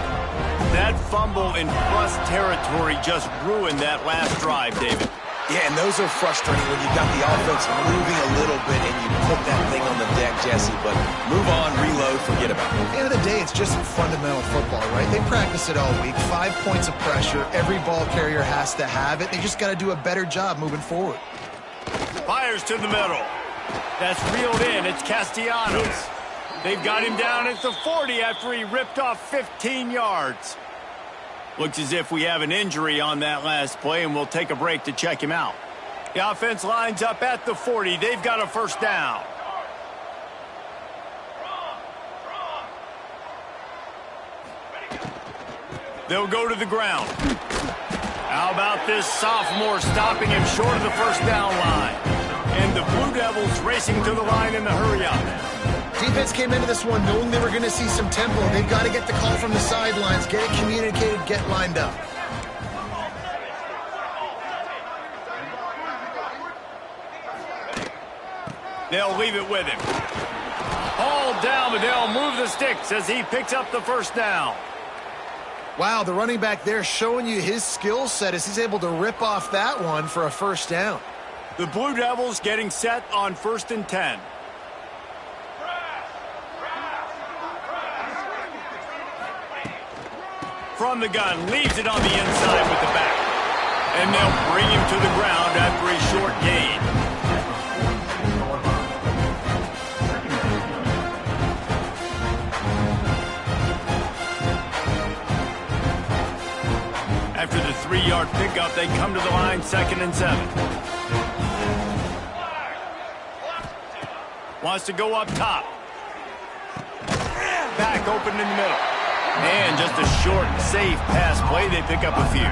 That fumble in bust territory just ruined that last drive, David. Yeah, and those are frustrating when you got the offense moving a little bit and you put that thing on the deck, Jesse. But move on, reload, forget about it. At the end of the day, it's just fundamental football, right? They practice it all week. 5 points of pressure. Every ball carrier has to have it. They just got to do a better job moving forward. Fires to the middle. That's reeled in. It's Castellanos. They've got him down at the 40 after he ripped off 15 yards. Looks as if we have an injury on that last play, and we'll take a break to check him out. The offense lines up at the 40. They've got a first down. They'll go to the ground. How about this sophomore stopping him short of the first down line? And the Blue Devils racing to the line in the hurry-up. Defense came into this one knowing they were going to see some tempo. They've got to get the call from the sidelines, get it communicated, get lined up. They'll leave it with him. All down, but they'll move the sticks as he picks up the first down. Wow, the running back there showing you his skill set as he's able to rip off that one for a first down. The Blue Devils getting set on 1st and 10. From the gun, leaves it on the inside with the back. And they'll bring him to the ground after a short gain. After the 3-yard pickup, they come to the line, 2nd and 7. Wants to go up top. Back open in the middle. And just a short, safe pass play. They pick up a few.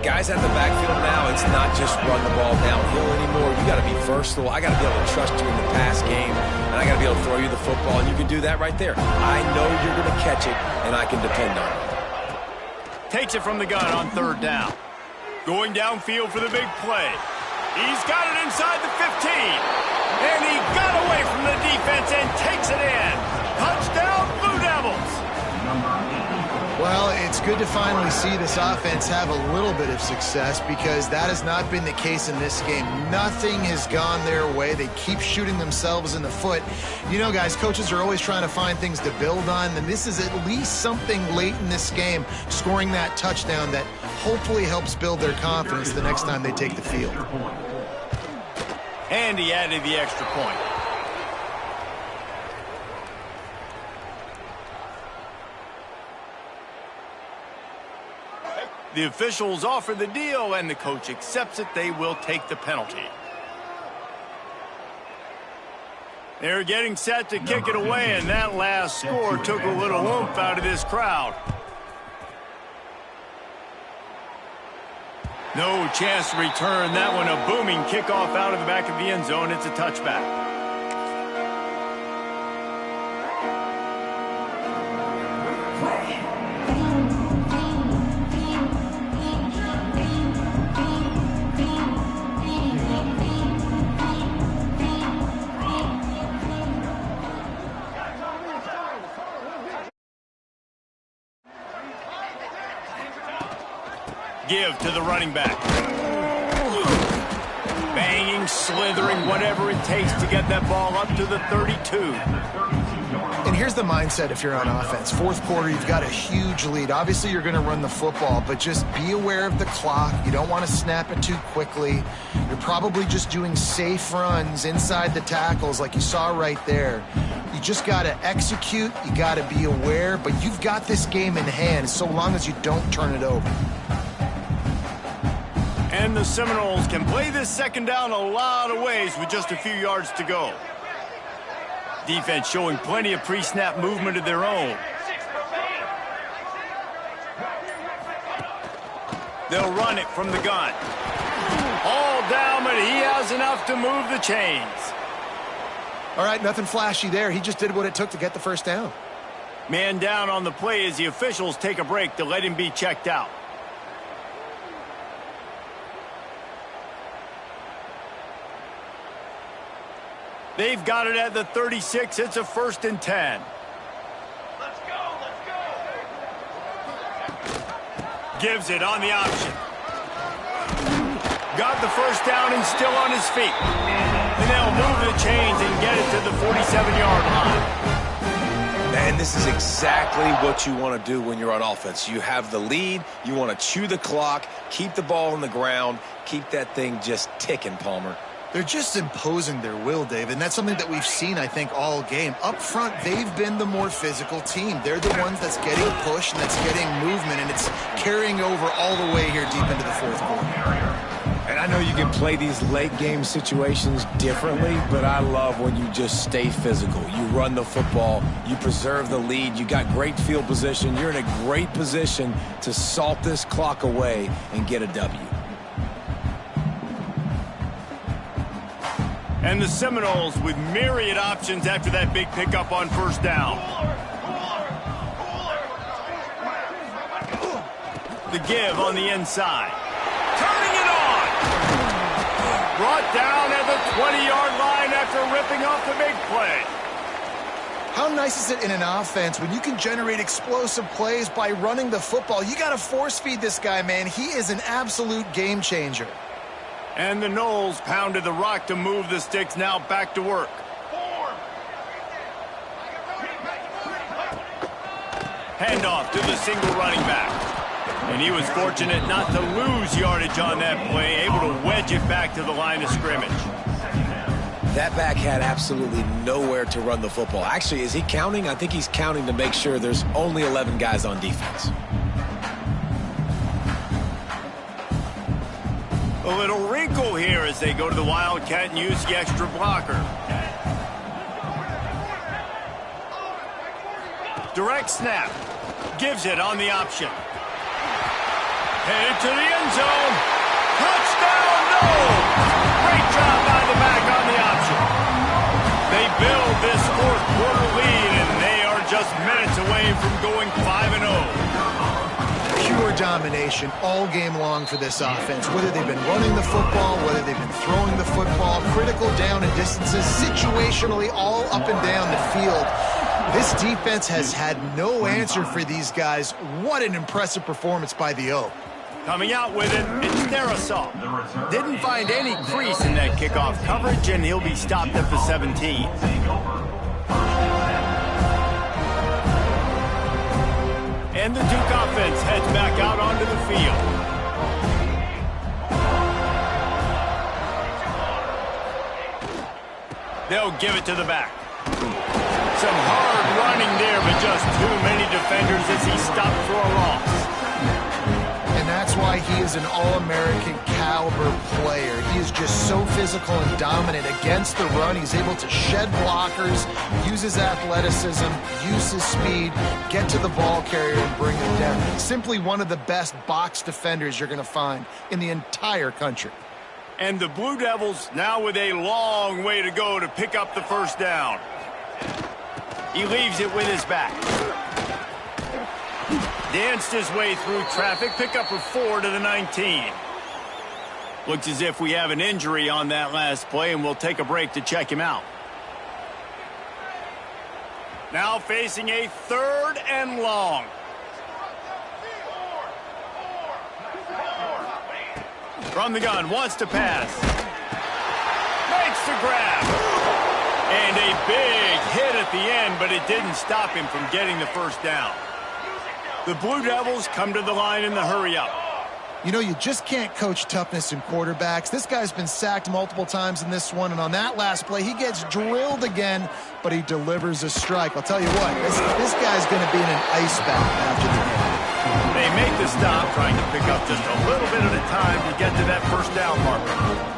Guys at the backfield now, it's not just run the ball downhill anymore. You got to be versatile. I got to be able to trust you in the pass game, and I got to be able to throw you the football, and you can do that right there. I know you're going to catch it, and I can depend on it. Takes it from the gun on 3rd down. Going downfield for the big play. He's got it inside the 15. And he got away from the defense and takes it in. Touchdown, Blue Devils. Well, it's good to finally see this offense have a little bit of success because that has not been the case in this game. Nothing has gone their way. They keep shooting themselves in the foot. You know, guys, coaches are always trying to find things to build on, and this is at least something late in this game, scoring that touchdown that hopefully helps build their confidence the next time they take the field. And he added the extra point. The officials offer the deal, and the coach accepts it. They will take the penalty. They're getting set to kick it away, and that last score took a little oomph out of this crowd. No chance to return that one. A booming kickoff out of the back of the end zone. It's a touchback. Give to the running back. Banging, slithering, whatever it takes to get that ball up to the 32. And here's the mindset if you're on offense. 4th quarter, you've got a huge lead. Obviously, you're going to run the football, but just be aware of the clock. You don't want to snap it too quickly. You're probably just doing safe runs inside the tackles like you saw right there. You just got to execute. You got to be aware, but you've got this game in hand so long as you don't turn it over. And the Seminoles can play this second down a lot of ways with just a few yards to go. Defense showing plenty of pre-snap movement of their own. They'll run it from the gun. All down, but he has enough to move the chains. All right, nothing flashy there. He just did what it took to get the first down. Man down on the play as the officials take a break to let him be checked out. They've got it at the 36. It's a 1st and 10. Let's go, let's go. Gives it on the option. Got the first down and still on his feet. And they'll move the chains and get it to the 47-yard line. And this is exactly what you want to do when you're on offense. You have the lead. You want to chew the clock, keep the ball on the ground, keep that thing just ticking, Palmer. They're just imposing their will, David, and that's something that we've seen, I think, all game. Up front, they've been the more physical team. They're the ones that's getting pushed and that's getting movement, and it's carrying over all the way here deep into the fourth quarter. And I know you can play these late-game situations differently, but I love when you just stay physical. You run the football, you preserve the lead, you got great field position, you're in a great position to salt this clock away and get a W. And the Seminoles with myriad options after that big pickup on first down. The give on the inside. Turning it on! Brought down at the 20-yard line after ripping off the big play. How nice is it in an offense when you can generate explosive plays by running the football? You got to force feed this guy, man. He is an absolute game changer. And the Noles pounded the rock to move the sticks, now back to work. Handoff to the single running back. And he was fortunate not to lose yardage on that play, able to wedge it back to the line of scrimmage. That back had absolutely nowhere to run the football. Actually, is he counting? I think he's counting to make sure there's only 11 guys on defense. A little wrinkle here as they go to the Wildcat and use the extra blocker. Direct snap. Gives it on the option. Headed to the end zone. Touchdown, no! Great job by the back on the option. They build this fourth quarter lead, and they are just minutes away from going 5-0. Pure domination all game long for this offense. Whether they've been running the football, whether they've been throwing the football, critical down and distances, situationally all up and down the field. This defense has had no answer for these guys. What an impressive performance by the O. Coming out with it, it's Darrisaw. Didn't find any crease in that kickoff coverage, and he'll be stopped at the 17. And the Duke offense heads back out onto the field. They'll give it to the back. Some hard running there, but just too many defenders as he stopped for a loss. And that's why he is an All-American caliber player. He is just so physical and dominant against the run. He's able to shed blockers, use his athleticism, use his speed, get to the ball carrier and bring him down. Simply one of the best box defenders you're going to find in the entire country. And the Blue Devils now with a long way to go to pick up the first down. He leaves it with his back. Danced his way through traffic, pickup of 4 to the 19. Looks as if we have an injury on that last play, and we'll take a break to check him out. Now facing a 3rd and long. From the gun, wants to pass. Makes the grab. And a big hit at the end, but it didn't stop him from getting the first down. The Blue Devils come to the line in the hurry-up. You know, you just can't coach toughness in quarterbacks. This guy's been sacked multiple times in this one, and on that last play, he gets drilled again, but he delivers a strike. I'll tell you what, this guy's going to be in an ice bath after the game. They make the stop, trying to pick up just a little bit at a time to get to that first down marker.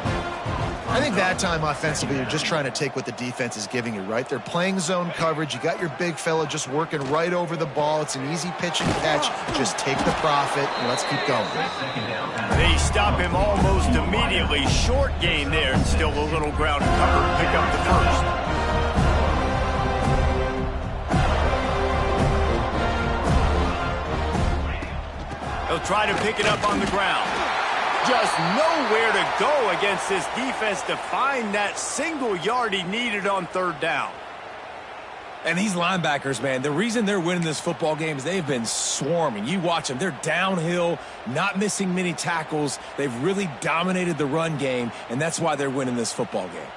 I think that time offensively, you're just trying to take what the defense is giving you, right? They're playing zone coverage. You got your big fella just working right over the ball. It's an easy pitch and catch. Just take the profit and let's keep going. They stop him almost immediately. Short gain there. Still a little ground cover. Pick up the first. They'll try to pick it up on the ground. Just nowhere to go against this defense to find that single yard he needed on third down. And these linebackers, man, the reason they're winning this football game is they've been swarming. You watch them. They're downhill, not missing many tackles. They've really dominated the run game, and that's why they're winning this football game.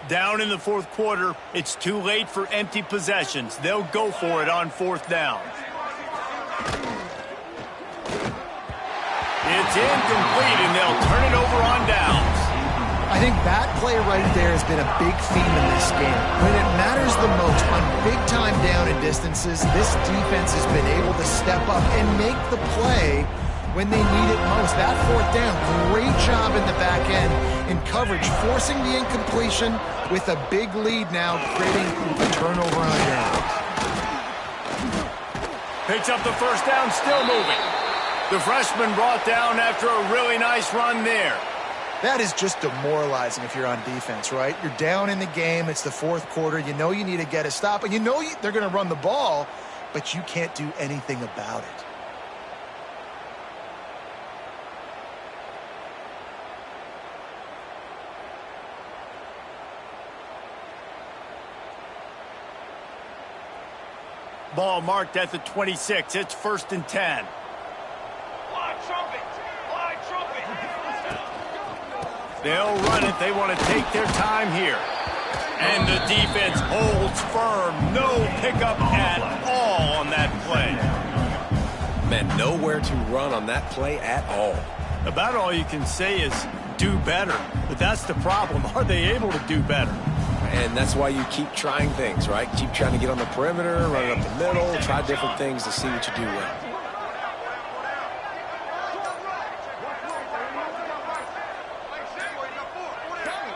Down in the fourth quarter, it's too late for empty possessions. They'll go for it on fourth down. It's incomplete, and they'll turn it over on downs. I think that play right there has been a big theme in this game. When it matters the most, on big-time down and distances, this defense has been able to step up and make the play when they need it most. That fourth down, great job in the back end in coverage, forcing the incompletion with a big lead now, creating a turnover on down. Picks up the first down, still moving. The freshman brought down after a really nice run there. That is just demoralizing if you're on defense, right? You're down in the game. It's the fourth quarter. You know you need to get a stop, and you know they're going to run the ball, but you can't do anything about it. Ball marked at the 26. It's 1st and 10. Fly trumpet! Fly trumpet! They'll run it. They want to take their time here. And the defense holds firm. No pickup at all on that play. Man, nowhere to run on that play at all. About all you can say is do better. But that's the problem. Are they able to do better? And that's why you keep trying things, right? Keep trying to get on the perimeter, run it up the middle, try different things to see what you do well.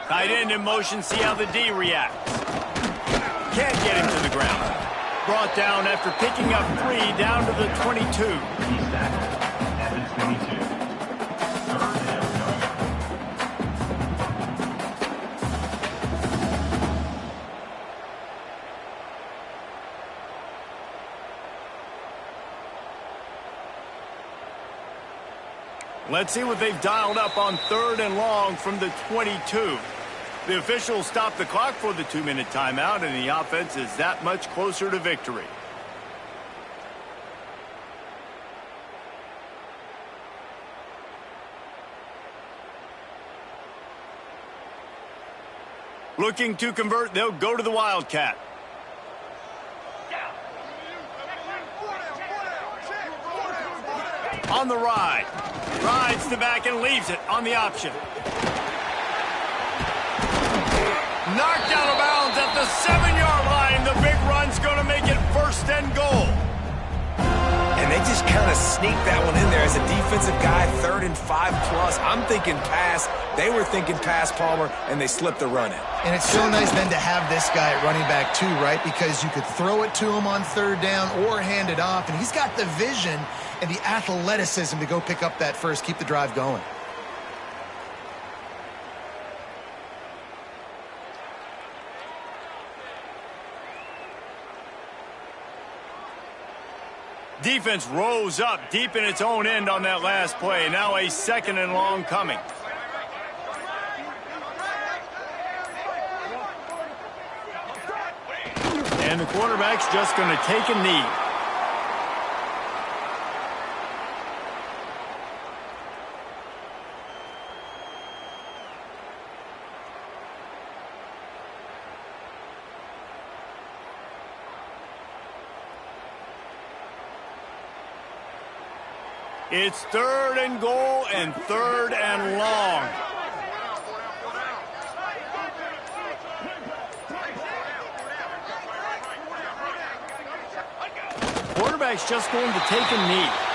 Tight end in motion, see how the D reacts. Can't get him to the ground. Brought down after picking up 3 down to the 22. Let's see what they've dialed up on 3rd and long from the 22. The officials stop the clock for the 2-minute timeout, and the offense is that much closer to victory. Looking to convert, they'll go to the Wildcat. On the ride. Rides the back and leaves it on the option. Knocked out of bounds at the 7-yard line. The big run's going to make it 1st and goal. And they just kind of sneaked that one in there as a defensive guy, 3rd and 5+. I'm thinking pass. They were thinking pass, Palmer, and they slipped the run in. And it's so nice then to have this guy at running back too, right? Because you could throw it to him on 3rd down or hand it off, and he's got the vision and the athleticism to go pick up that first, keep the drive going. Defense rose up deep in its own end on that last play. Now a 2nd and long coming. And the quarterback's just going to take a knee. It's 3rd and goal and 3rd and long. quarterback's just going to take a knee.